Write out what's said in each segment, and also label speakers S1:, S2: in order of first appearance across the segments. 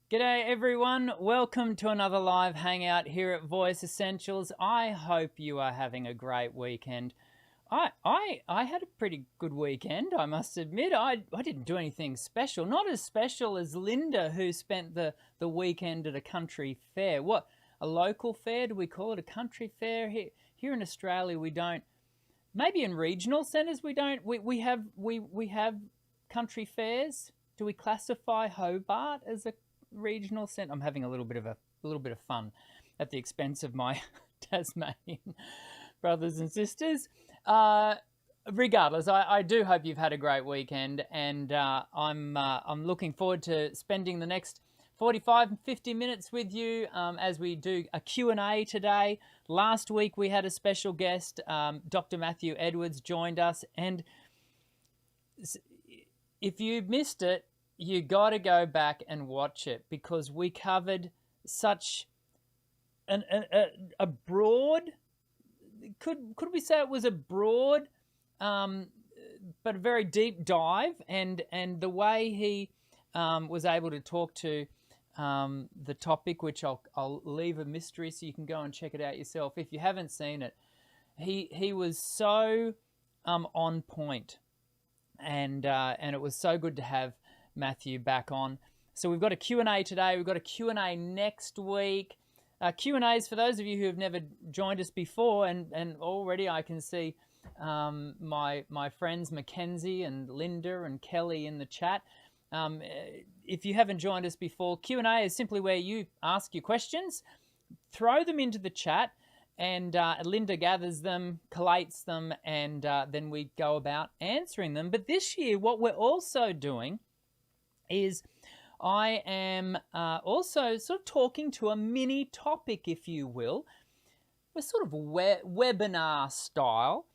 S1: G'day everyone, welcome to another live hangout here at Voice Essentials. I hope you are having a great weekend. I had a pretty good weekend, I must admit. I didn't do anything special, not as special as Linda, who spent the weekend at a country fair. What, a local fair? Do we call it a country fair? Here in Australia we don't. Maybe in regional centres we don't. We have country fairs. Do we classify Hobart as a regional centre? I'm having a little bit of fun at the expense of my Tasmanian brothers and sisters. Regardless, I do hope you've had a great weekend, and I'm looking forward to spending the next 45 and 50 minutes with you as we do a Q&A today. Last week we had a special guest, Dr. Matthew Edwards joined us, and if you missed it, you got to go back and watch it, because we covered such a broad, could we say it was a broad but a very deep dive, and the way he was able to talk to the topic, which I'll leave a mystery so you can go and check it out yourself if you haven't seen it. He was so on point, and it was so good to have Matthew back on. So we've got a Q&A today. We've got a Q&A next week. Q&As for those of you who have never joined us before, and already I can see my friends Mackenzie and Linda and Kelly in the chat. If you haven't joined us before, Q&A is simply where you ask your questions, throw them into the chat, and Linda gathers them, collates them, and then we go about answering them. But this year, what we're also doing is I am also sort of talking to a mini topic, if you will. We're sort of webinar style,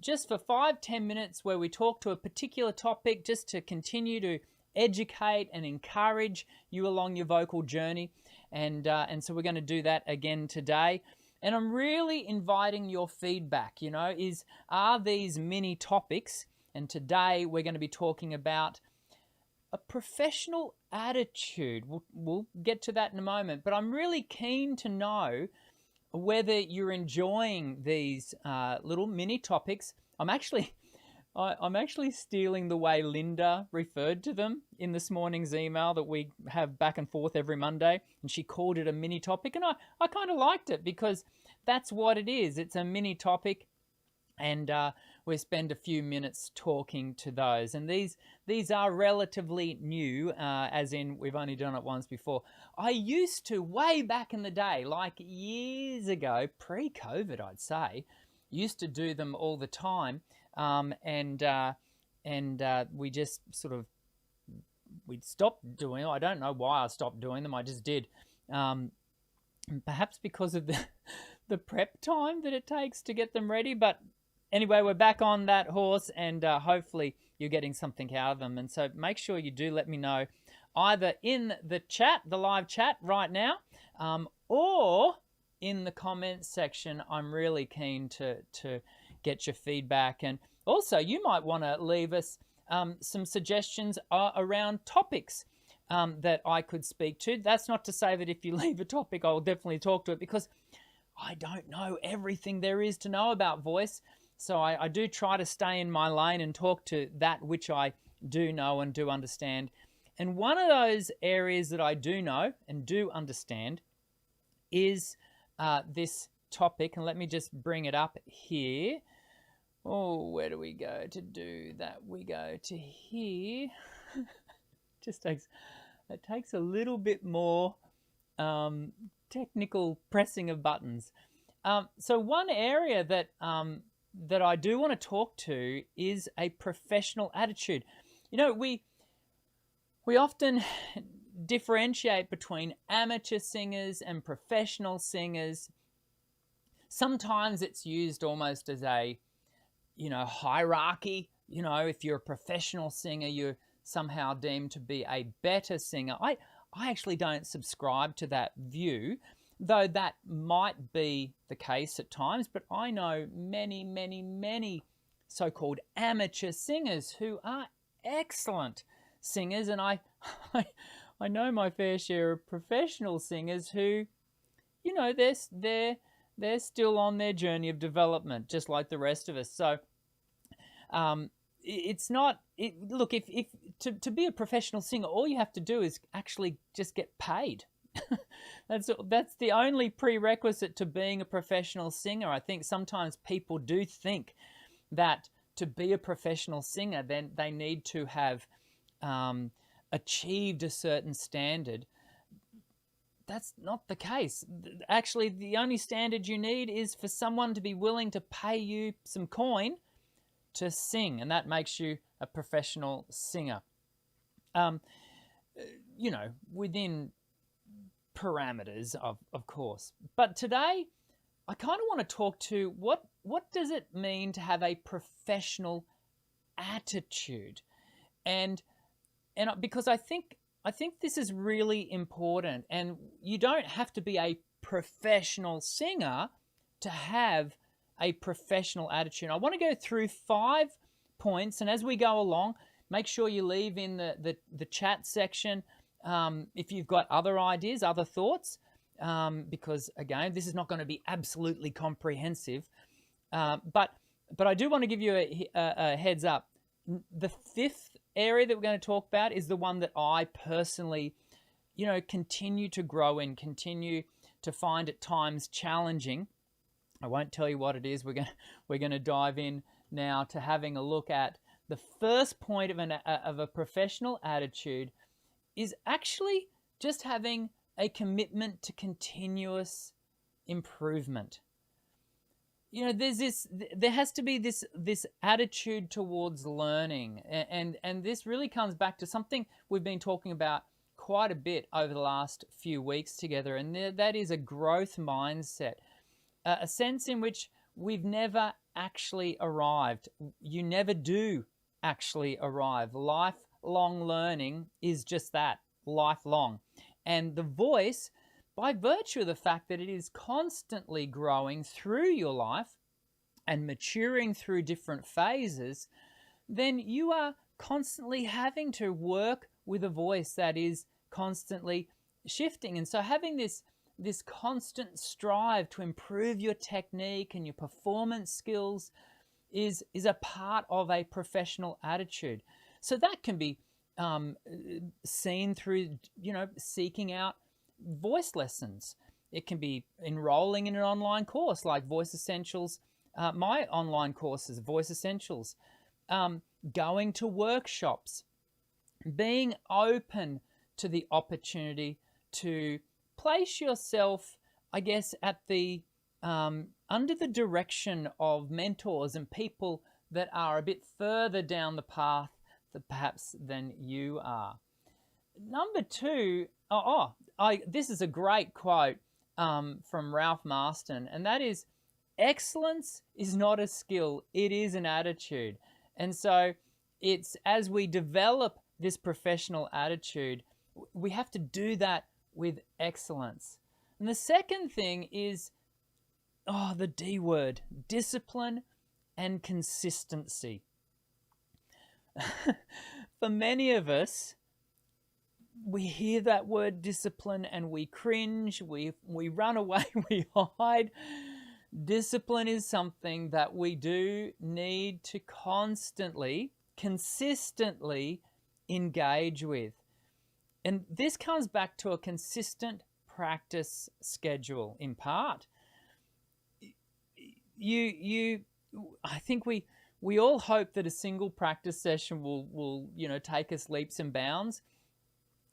S1: just for 5-10 minutes, where we talk to a particular topic just to continue to educate and encourage you along your vocal journey. And so we're going to do that again today. And I'm really inviting your feedback, are these mini topics? And today we're going to be talking about a professional attitude. We'll get to that in a moment, but I'm really keen to know whether you're enjoying these little mini topics. I'm actually stealing the way Linda referred to them in this morning's email that we have back and forth every Monday, and she called it a mini topic, and I kind of liked it, because that's what it is. It's a mini topic, and we spend a few minutes talking to those. And these are relatively new, as in we've only done it once before. I used to, way back in the day, like years ago, pre-COVID I'd say, used to do them all the time, and we just sort of, we'd stopped doing them. I don't know why I stopped doing them, I just did. Perhaps because of the prep time that it takes to get them ready, but anyway, we're back on that horse, and hopefully you're getting something out of them. And so make sure you do let me know, either in the chat, the live chat right now, or in the comments section. I'm really keen to get your feedback. And also, you might want to leave us some suggestions around topics that I could speak to. That's not to say that if you leave a topic, I'll definitely talk to it, because I don't know everything there is to know about voice. So I do try to stay in my lane and talk to that which I do know and do understand. And one of those areas that I do know and do understand is this topic. And let me just bring it up here. Oh, where do we go to do that? We go to here. It takes a little bit more technical pressing of buttons. So one area that I do want to talk to is a professional attitude. We often differentiate between amateur singers and professional singers. Sometimes it's used almost as a, hierarchy. If you're a professional singer, you're somehow deemed to be a better singer. I actually don't subscribe to that view, though that might be the case at times. But I know many, many, many so-called amateur singers who are excellent singers, and I I know my fair share of professional singers who, you know, they're still on their journey of development, just like the rest of us. So it's not look, if to be a professional singer, all you have to do is actually just get paid. That's the only prerequisite to being a professional singer. I think sometimes people do think that to be a professional singer, then they need to have achieved a certain standard. That's not the case. Actually, the only standard you need is for someone to be willing to pay you some coin to sing, and that makes you a professional singer. You know, within parameters, of course. But today, I kind of want to talk to what does it mean to have a professional attitude, and because I think this is really important, and you don't have to be a professional singer to have a professional attitude. I want to go through 5 points, and as we go along, make sure you leave in the chat section if you've got other ideas, other thoughts, because again, this is not going to be absolutely comprehensive, but I do want to give you a heads up. The 5th area that we're going to talk about is the one that I personally, you know, continue to grow in, continue to find at times challenging. I won't tell you what it is. We're going to dive in now to having a look at the first point of a professional attitude is actually just having a commitment to continuous improvement. You know, there has to be this attitude towards learning, and this really comes back to something we've been talking about quite a bit over the last few weeks together, and that is a growth mindset, a sense in which we've never actually arrived. You never do actually arrive. Lifelong learning is just that, lifelong. And the voice, by virtue of the fact that it is constantly growing through your life and maturing through different phases, then you are constantly having to work with a voice that is constantly shifting. And so having this constant strive to improve your technique and your performance skills is a part of a professional attitude. So that can be seen through, you know, seeking out voice lessons. It can be enrolling in an online course like Voice Essentials, my online courses, Voice Essentials, going to workshops, being open to the opportunity to place yourself, I guess, at the under the direction of mentors and people that are a bit further down the path perhaps than you are. Number 2, this is a great quote from Ralph Marston, and that is, excellence is not a skill, it is an attitude. And so it's as we develop this professional attitude, we have to do that with excellence. And the second thing is, the D word, discipline and consistency. For many of us, we hear that word discipline and we cringe, we run away, we hide. Discipline is something that we do need to constantly, consistently engage with. And this comes back to a consistent practice schedule in part. I think we all hope that a single practice session will take us leaps and bounds,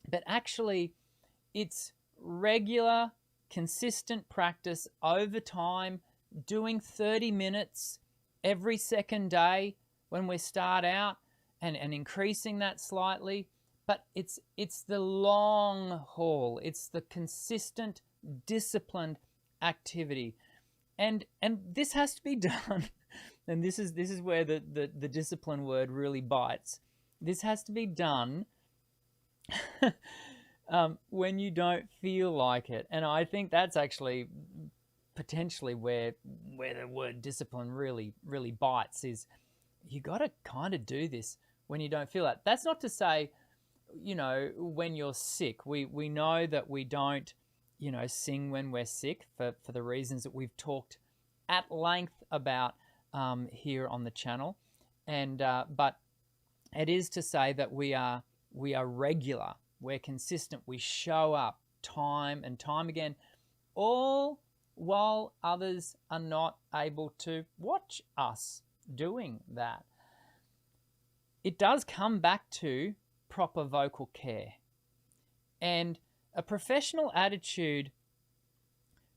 S1: but actually it's regular, consistent practice over time, doing 30 minutes every second day when we start out and increasing that slightly. But it's the long haul. It's the consistent, disciplined activity. And this has to be done. And this is where the discipline word really bites. This has to be done when you don't feel like it. And I think that's actually potentially where the word discipline really, really bites, is you got to kind of do this when you don't feel it. That's not to say when you're sick. We know that we don't, sing when we're sick for the reasons that we've talked at length about here on the channel. And but it is to say that we are regular, we're consistent, we show up time and time again, all while others are not able to watch us doing that. It does come back to proper vocal care. And a professional attitude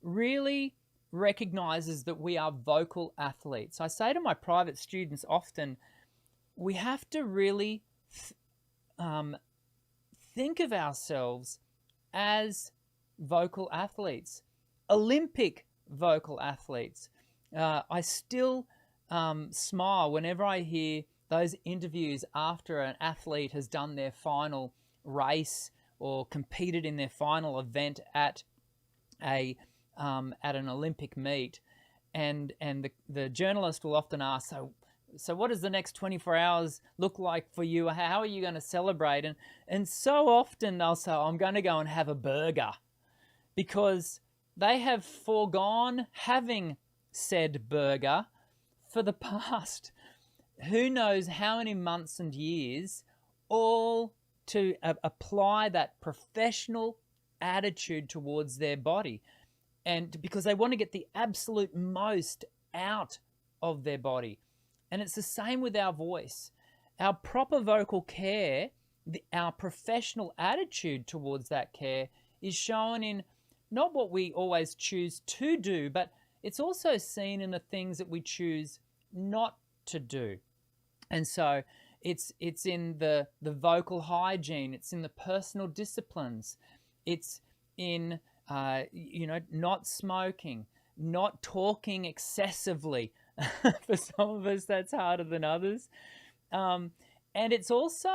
S1: really recognizes that we are vocal athletes. I say to my private students often, we have to really think of ourselves as vocal athletes, Olympic vocal athletes. I still smile whenever I hear those interviews after an athlete has done their final race or competed in their final event at an Olympic meet, and the journalist will often ask, so what does the next 24 hours look like for you? How are you going to celebrate? And so often they'll say, I'm going to go and have a burger, because they have foregone having said burger for the past who knows how many months and years, all to apply that professional attitude towards their body, and because they want to get the absolute most out of their body. And it's the same with our voice. Our proper vocal care, our professional attitude towards that care, is shown in not what we always choose to do, but it's also seen in the things that we choose not to do. And so it's in the vocal hygiene, it's in the personal disciplines, it's in not smoking, not talking excessively. For some of us, that's harder than others. And it's also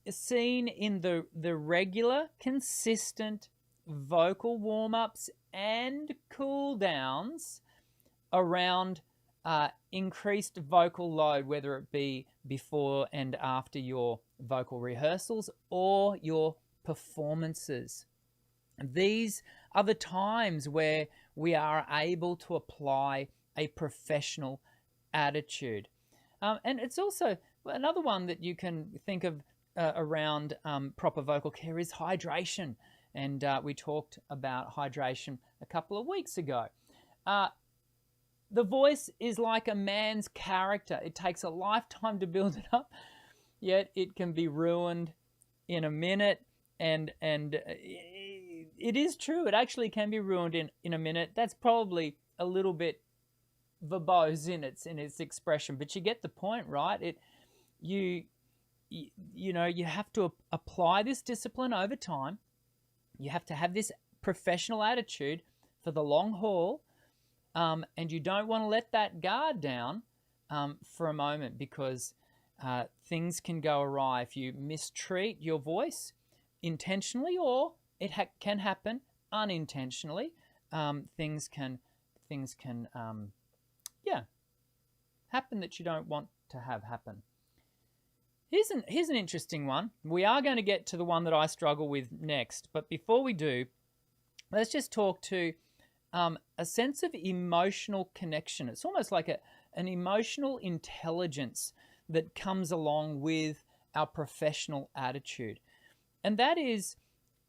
S1: seen in the regular, consistent vocal warm-ups and cool-downs around increased vocal load, whether it be before and after your vocal rehearsals or your performances. These are the times where we are able to apply a professional attitude. And it's also another one that you can think of around proper vocal care is hydration. And we talked about hydration a couple of weeks ago. The voice is like a man's character. It takes a lifetime to build it up, yet it can be ruined in a minute. And it is true. It actually can be ruined in a minute. That's probably a little bit verbose in its expression, but you get the point, right? You have to apply this discipline over time. You have to have this professional attitude for the long haul, and you don't want to let that guard down for a moment, because things can go awry if you mistreat your voice intentionally, or it can happen unintentionally. Things can happen that you don't want to have happen. Here's an interesting one. We are going to get to the one that I struggle with next, but before we do, let's just talk to a sense of emotional connection. It's almost like an emotional intelligence that comes along with our professional attitude. And that is,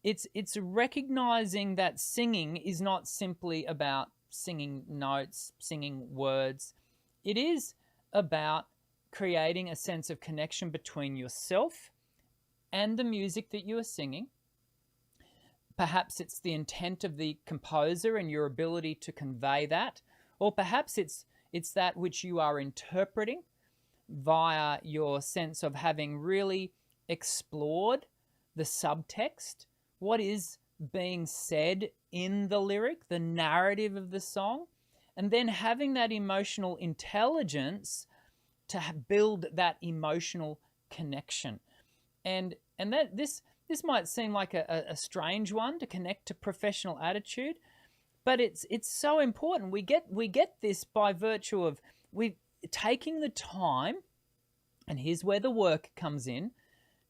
S1: it's recognizing that singing is not simply about singing notes, singing words. It is about creating a sense of connection between yourself and the music that you are singing. Perhaps it's the intent of the composer and your ability to convey that, or perhaps it's that which you are interpreting via your sense of having really explored the subtext, what is being said in the lyric, the narrative of the song, and then having that emotional intelligence to build that emotional connection. And that this might seem like a strange one to connect to professional attitude, but it's so important. We get this by virtue of we taking the time, and here's where the work comes in,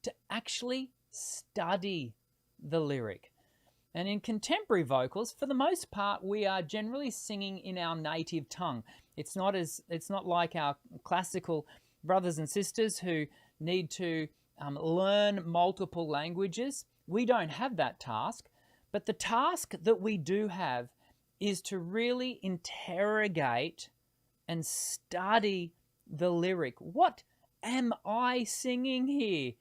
S1: to actually study the lyric. And in contemporary vocals, for the most part, we are generally singing in our native tongue. It's not like our classical brothers and sisters who need to learn multiple languages. We don't have that task, but the task that we do have is to really interrogate and study the lyric. What am I singing here?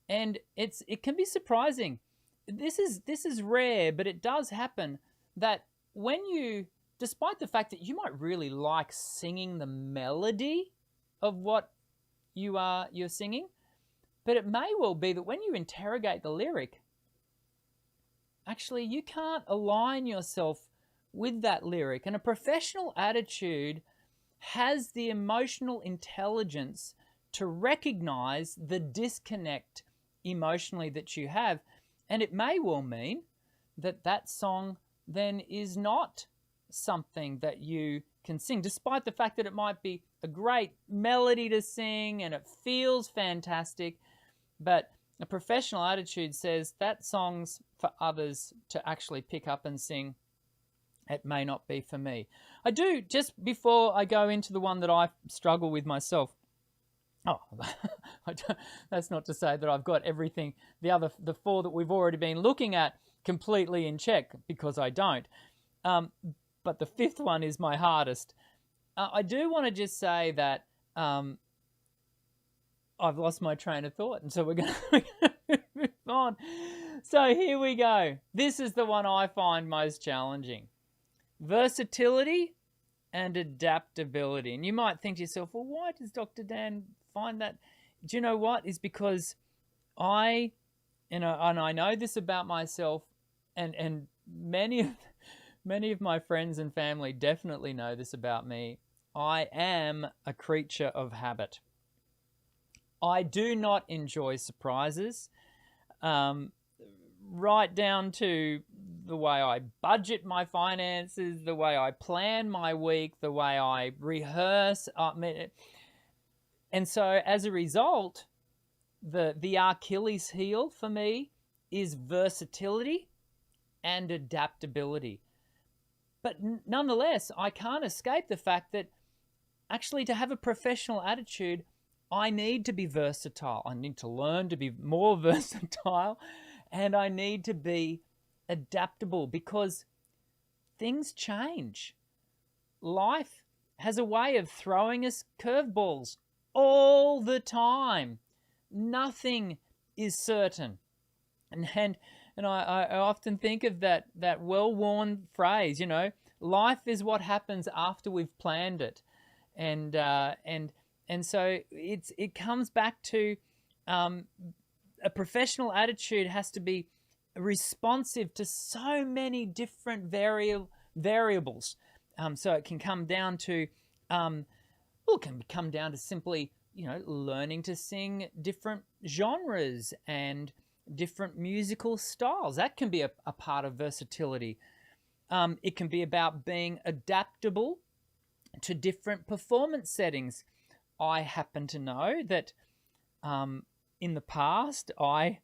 S1: And it can be surprising. This is rare, but it does happen that when you, despite the fact that you might really like singing the melody of what you're singing, but it may well be that when you interrogate the lyric, actually you can't align yourself with that lyric. And a professional attitude has the emotional intelligence to recognize the disconnect emotionally that you have. And it may well mean that that song then is not something that you can sing, despite the fact that it might be a great melody to sing and it feels fantastic. But a professional attitude says that song's for others to actually pick up and sing. It may not be for me. I do, just before I go into the one that I struggle with myself, that's not to say that I've got everything, the four that we've already been looking at, completely in check, because I don't. But the fifth one is my hardest. I do want to just say that I've lost my train of thought, and so we're going to move on. So here we go. This is the one I find most challenging. Versatility and adaptability. And you might think to yourself, well, why does Dr. Dan find that? Do you know what? Is because I know this about myself, and many of my friends and family definitely know this about me. I am a creature of habit. I do not enjoy surprises, right down to the way I budget my finances, the way I plan my week, the way I rehearse. And so as a result, the Achilles heel for me is versatility and adaptability. But nonetheless, I can't escape the fact that actually to have a professional attitude, I need to be versatile. I need to learn to be more versatile, and I need to be adaptable because things change. Life has a way of throwing us curveballs all the time. Nothing is certain. And I often think of that well-worn phrase, life is what happens after we've planned it. And so it comes back to a professional attitude has to be responsive to so many different variables. So it can come down to, simply, learning to sing different genres and different musical styles. That can be a part of versatility. It can be about being adaptable to different performance settings. I happen to know that in the past, I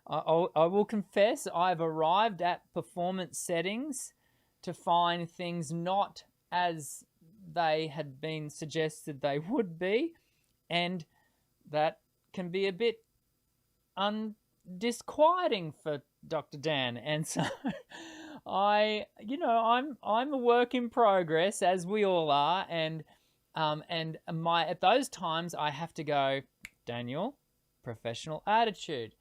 S1: will confess, I've arrived at performance settings to find things not as they had been suggested they would be, and that can be a bit disquieting for Dr. Dan. And so I'm a work in progress, as we all are, and at those times I have to go, Daniel, professional attitude.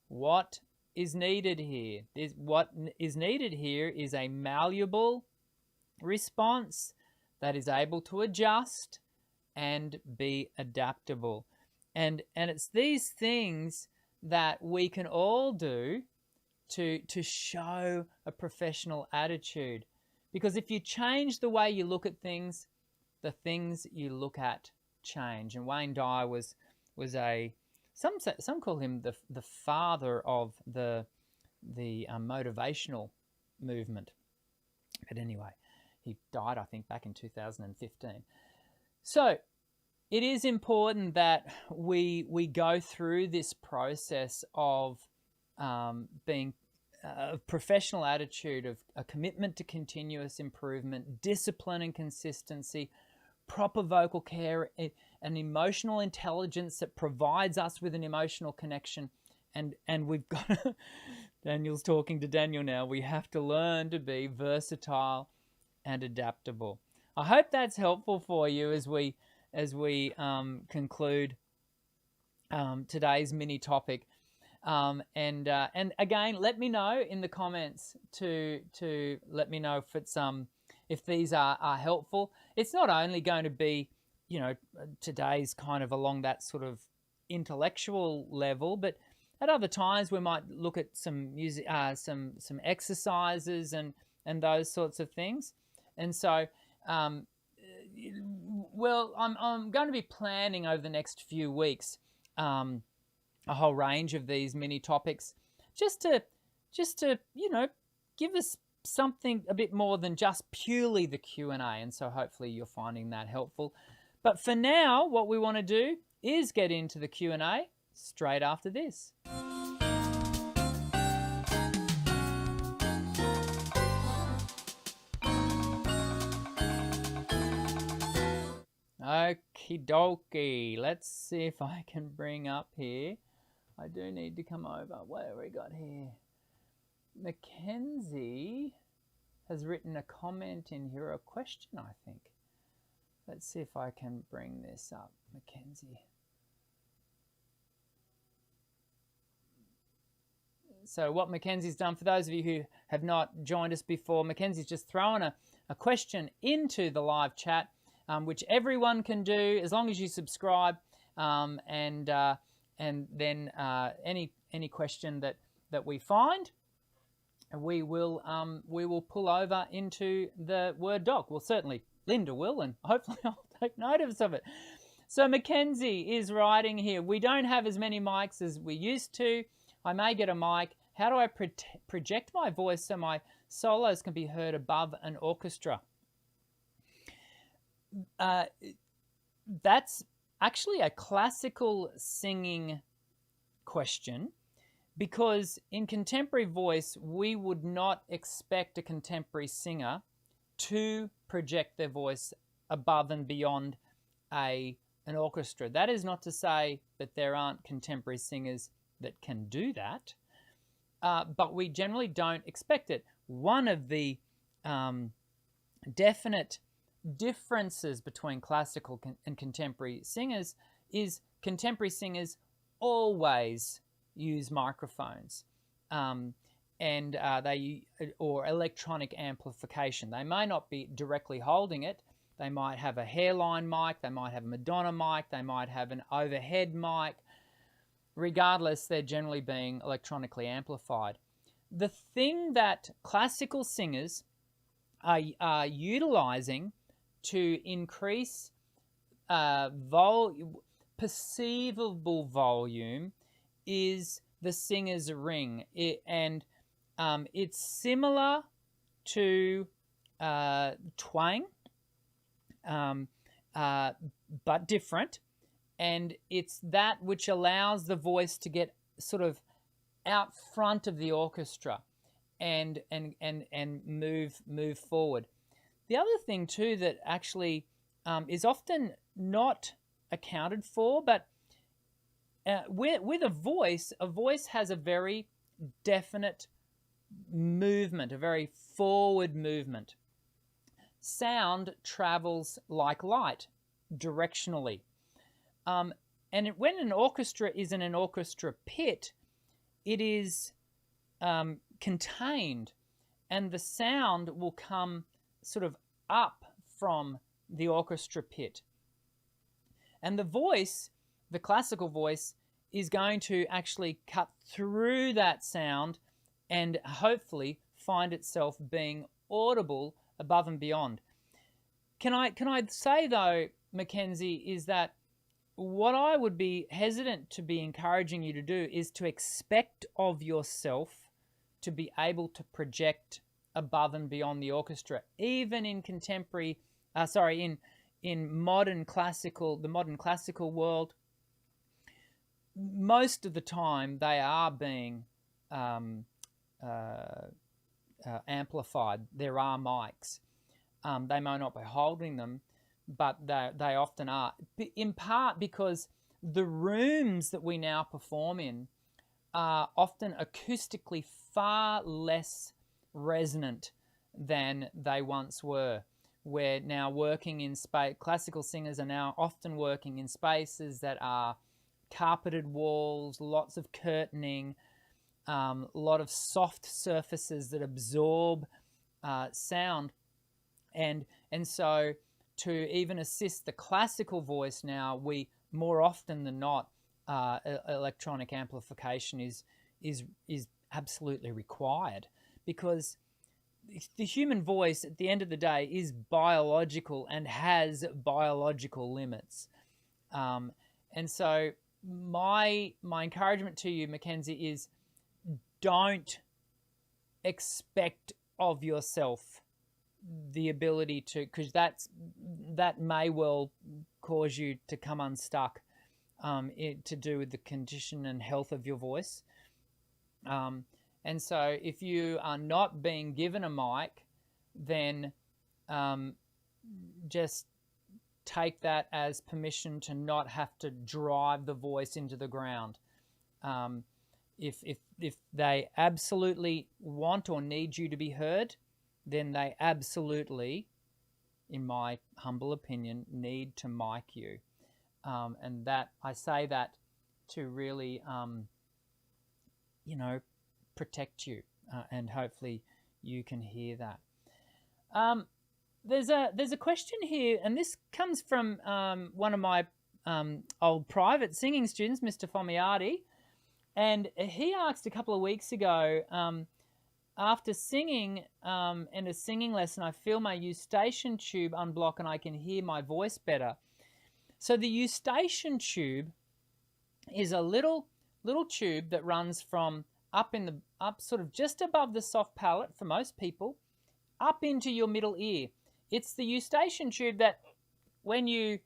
S1: What is needed here? What is needed here is a malleable response that is able to adjust and be adaptable. And it's these things that we can all do to show a professional attitude. Because if you change the way you look at things, the things you look at change. And Wayne Dyer was some call him the father of the motivational movement. But anyway, he died, I think, back in 2015. So it is important that we go through this process of being a professional attitude, of a commitment to continuous improvement, discipline and consistency, proper vocal care, an emotional intelligence that provides us with an emotional connection. And we've got Daniel's talking to Daniel now. We have to learn to be versatile and adaptable. I hope that's helpful for you as we conclude today's mini topic. And again, let me know in the comments to let me know if it's if these are helpful. It's not only going to be, you know, today's kind of along that sort of intellectual level, but at other times we might look at some music, some exercises and those sorts of things. And so, well, I'm going to be planning over the next few weeks a whole range of these mini topics, just to you know, give us something a bit more than just purely the Q&A. And so hopefully you're finding that helpful. But for now, what we want to do is get into the Q&A straight after this. Okie dokie. Let's see if I can bring up here. I do need to come over. What have we got here? Mackenzie has written a comment in here, a question, I think. Let's see if I can bring this up, Mackenzie. So what Mackenzie's done, for those of you who have not joined us before, Mackenzie's just thrown a question into the live chat, which everyone can do as long as you subscribe, and then any question that we find, we will pull over into the Word doc. Well, certainly Linda will, and hopefully I'll take notice of it. So Mackenzie is writing here, we don't have as many mics as we used to. I may get a mic. How do I project my voice so my solos can be heard above an orchestra? That's actually a classical singing question, because in contemporary voice, we would not expect a contemporary singer to project their voice above and beyond an orchestra. That is not to say that there aren't contemporary singers that can do that, but we generally don't expect it. One of the definite differences between classical and contemporary singers is contemporary singers always use microphones, or electronic amplification. They may not be directly holding it. They might have a hairline mic, they might have a Madonna mic, they might have an overhead mic. Regardless, they're generally being electronically amplified. The thing that classical singers are utilizing to increase perceivable volume is the singer's ring. It's similar to twang, but different. And it's that which allows the voice to get sort of out front of the orchestra and move forward. The other thing too that actually is often not accounted for, but with a voice has a very definite movement, a very forward movement. Sound travels like light, directionally. When an orchestra is in an orchestra pit, it is contained, and the sound will come sort of up from the orchestra pit. And the voice, the classical voice, is going to actually cut through that sound and hopefully find itself being audible above and beyond. Can I say though, Mackenzie, is that what I would be hesitant to be encouraging you to do is to expect of yourself to be able to project above and beyond the orchestra, even in contemporary, in the modern classical world, most of the time they are being amplified. There are mics. They may not be holding them, but they often are, in part because the rooms that we now perform in are often acoustically far less resonant than they once were. We're now working in space. Classical singers are now often working in spaces that are carpeted walls, lots of curtaining, a lot of soft surfaces that absorb sound, and so to even assist the classical voice now, we more often than not, electronic amplification is absolutely required, because the human voice at the end of the day is biological and has biological limits. And so my encouragement to you, Mackenzie, is don't expect of yourself the ability to, because that may well cause you to come unstuck, to do with the condition and health of your voice. And so if you are not being given a mic, then just take that as permission to not have to drive the voice into the ground. If they absolutely want or need you to be heard, then they absolutely, in my humble opinion, need to mic you. And that, I say that to really, protect you, and hopefully you can hear that. There's a question here, and this comes from one of my old private singing students, Mr. Fomiati, and he asked a couple of weeks ago, after singing in a singing lesson, I feel my eustachian tube unblock and I can hear my voice better. So the eustachian tube is a little tube that runs from up sort of just above the soft palate for most people, up into your middle ear. It's the eustachian tube that when you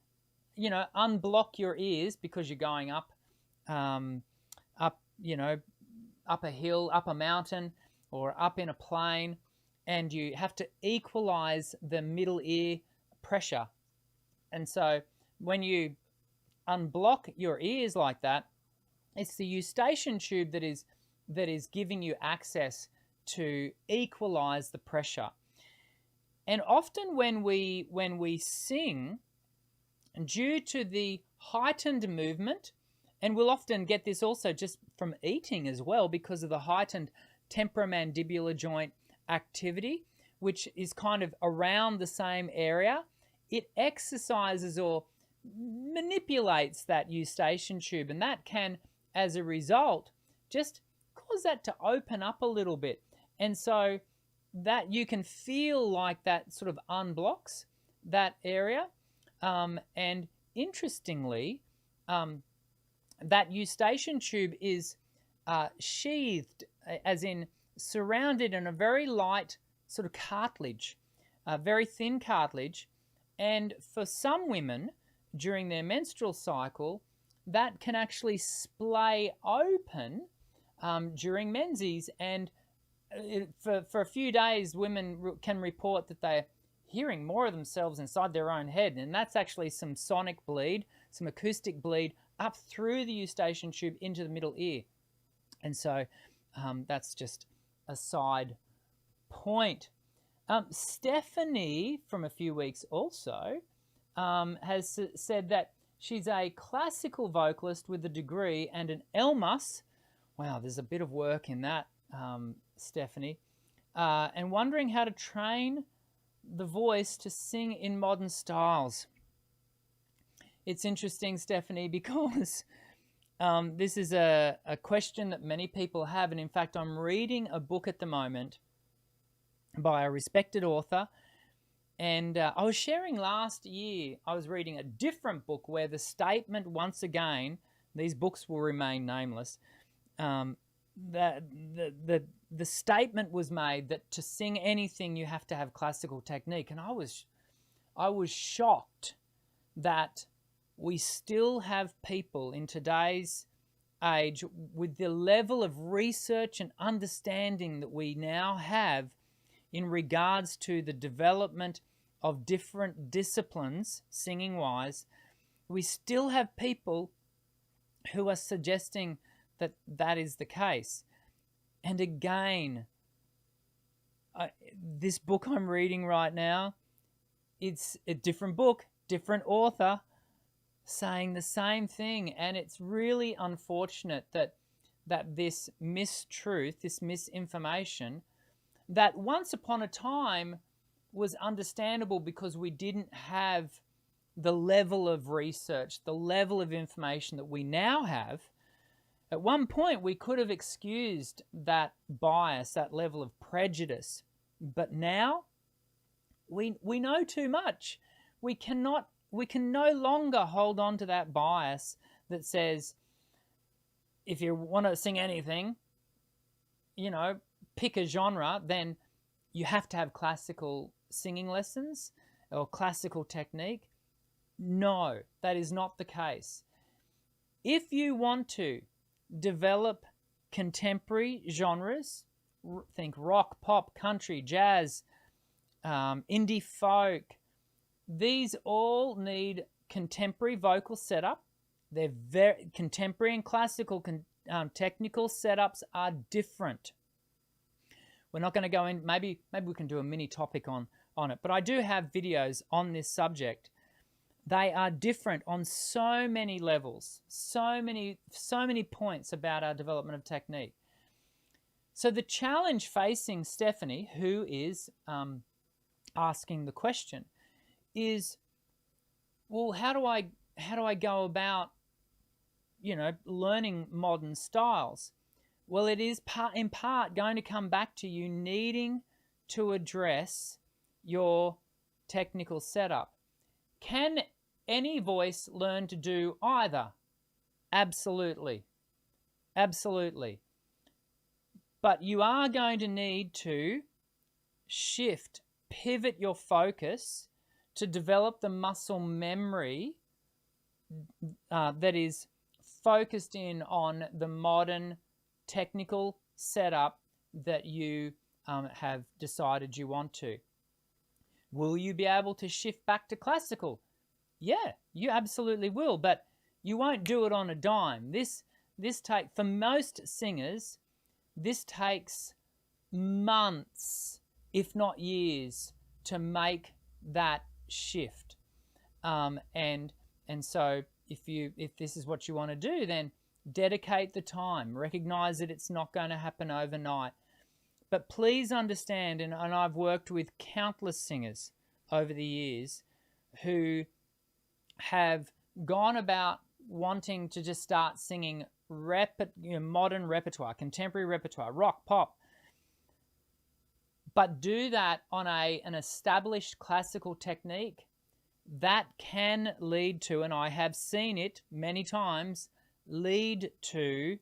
S1: unblock your ears because you're going up a hill, up a mountain, or up in a plane, and you have to equalize the middle ear pressure. And so when you unblock your ears like that, it's the eustachian tube that is giving you access to equalize the pressure. And often when we sing, due to the heightened movement, and we'll often get this also just from eating as well, because of the heightened temporomandibular joint activity, which is kind of around the same area, it exercises or manipulates that eustachian tube, and that can, as a result, just cause that to open up a little bit. And so that you can feel like that sort of unblocks that area. And interestingly, that eustachian tube is sheathed, as in surrounded in a very light sort of cartilage, very thin cartilage. And for some women during their menstrual cycle, that can actually splay open during menses. And for a few days, women can report that they're hearing more of themselves inside their own head. And that's actually some sonic bleed, some acoustic bleed up through the eustachian tube into the middle ear. And so that's just a side point. Stephanie, from a few weeks also, has said that she's a classical vocalist with a degree and an L.Mus. Wow, there's a bit of work in that, Stephanie. And wondering how to train the voice to sing in modern styles. It's interesting, Stephanie, because this is a question that many people have. And in fact, I'm reading a book at the moment by a respected author. And I was sharing last year, I was reading a different book where the statement, once again, these books will remain nameless, that the statement was made that to sing anything you have to have classical technique. And I was shocked that we still have people in today's age with the level of research and understanding that we now have in regards to the development of different disciplines, singing-wise. We still have people who are suggesting that that is the case. And again, this book I'm reading right now, it's a different book, different author, saying the same thing. And it's really unfortunate that this mistruth, this misinformation, that once upon a time was understandable because we didn't have the level of research, the level of information that we now have. At one point, we could have excused that bias, that level of prejudice. But now, we know too much. We can no longer hold on to that bias that says, if you want to sing anything, pick a genre, then you have to have classical singing lessons or classical technique. No, that is not the case. If you want to develop contemporary genres, think rock, pop, country, jazz, indie folk, these all need contemporary vocal setup. They're very contemporary and classical technical setups are different. We're not going to go in, maybe we can do a mini topic on it, but I do have videos on this subject. They are different on so many levels, so many points about our development of technique. So the challenge facing Stephanie, who is asking the question, is, well, how do I go about, learning modern styles? Well, it is in part going to come back to you needing to address your technical setup. Can any voice learn to do either? Absolutely. Absolutely. But you are going to need to pivot your focus to develop the muscle memory that is focused in on the modern technical setup that you have decided you want to. Will you be able to shift back to classical? Yeah, you absolutely will, but you won't do it on a dime. For most singers, this takes months, if not years, to make that shift. And so if this is what you want to do, then dedicate the time. Recognize that it's not going to happen overnight. But please understand, and I've worked with countless singers over the years who have gone about wanting to just start singing modern repertoire, contemporary repertoire, rock, pop, but do that on an established classical technique. That can lead to, and I have seen it many times, lead to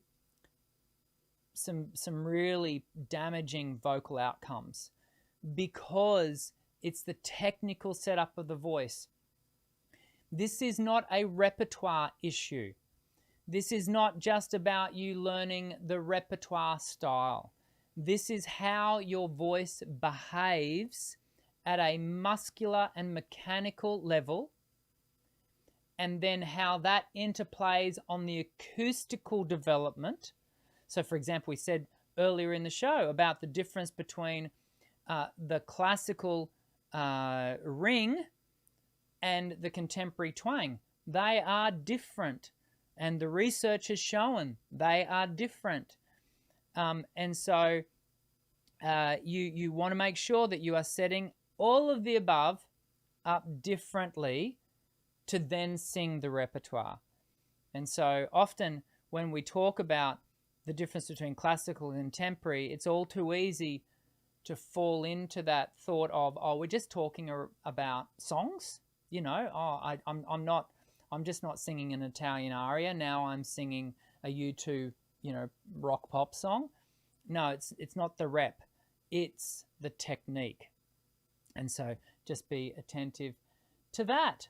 S1: some really damaging vocal outcomes, because it's the technical setup of the voice. This is not a repertoire issue. This is not just about you learning the repertoire style. This is how your voice behaves at a muscular and mechanical level, and then how that interplays on the acoustical development. So, for example, we said earlier in the show about the difference between the classical ring and the contemporary twang. They are different, and the research has shown they are different. And so you want to make sure that you are setting all of the above up differently to then sing the repertoire. And so often when we talk about the difference between classical and contemporary, it's all too easy to fall into that thought of, oh, we're just talking about songs, I'm just not singing an Italian aria, now I'm singing a U2, rock pop song. No, it's not the rep, it's the technique. And so just be attentive to that.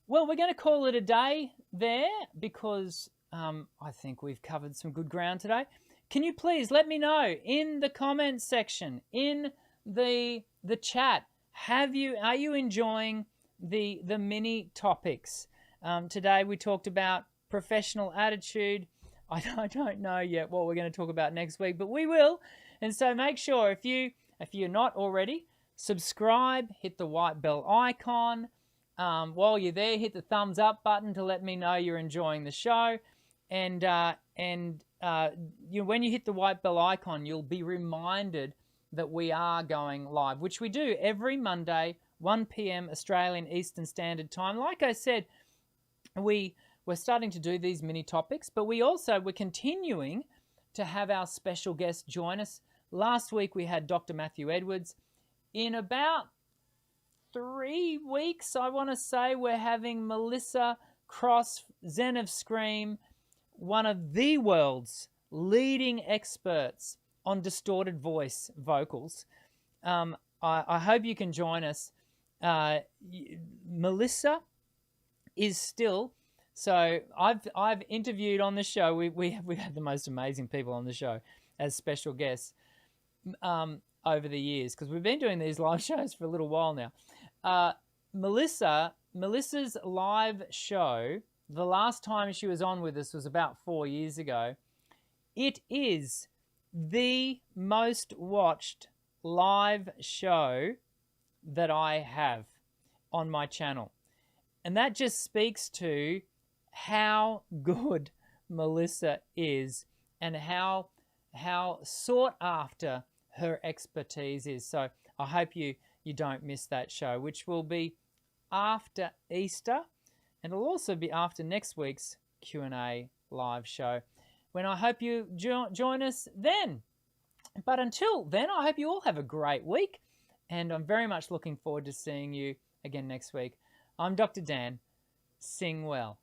S1: Well, we're going to call it a day there because I think we've covered some good ground today. Can you please let me know in the comments section, in the chat, are you enjoying the mini topics? Today we talked about professional attitude. I don't know yet what we're going to talk about next week, but we will. And so make sure if you're not already, subscribe, hit the white bell icon. While you're there, hit the thumbs up button to let me know you're enjoying the show. And when you hit the white bell icon, you'll be reminded that we are going live, which we do every Monday, 1 p.m. Australian Eastern Standard Time. Like I said, we're starting to do these mini topics, but we're continuing to have our special guests join us. Last week we had Dr. Matthew Edwards. In about 3 weeks, I want to say, we're having Melissa Cross, Zen of Scream, one of the world's leading experts on distorted voice vocals. I hope you can join us. Melissa is still, so I've interviewed on the show. We've had the most amazing people on the show as special guests over the years, because we've been doing these live shows for a little while now. Melissa's live show, the last time she was on with us was about 4 years ago. It is the most watched live show that I have on my channel. And that just speaks to how good Melissa is and how sought after her expertise is. So I hope you don't miss that show, which will be after Easter, and it'll also be after next week's Q&A live show, when I hope you join us then. But until then, I hope you all have a great week, and I'm very much looking forward to seeing you again next week. I'm Dr. Dan. Sing well.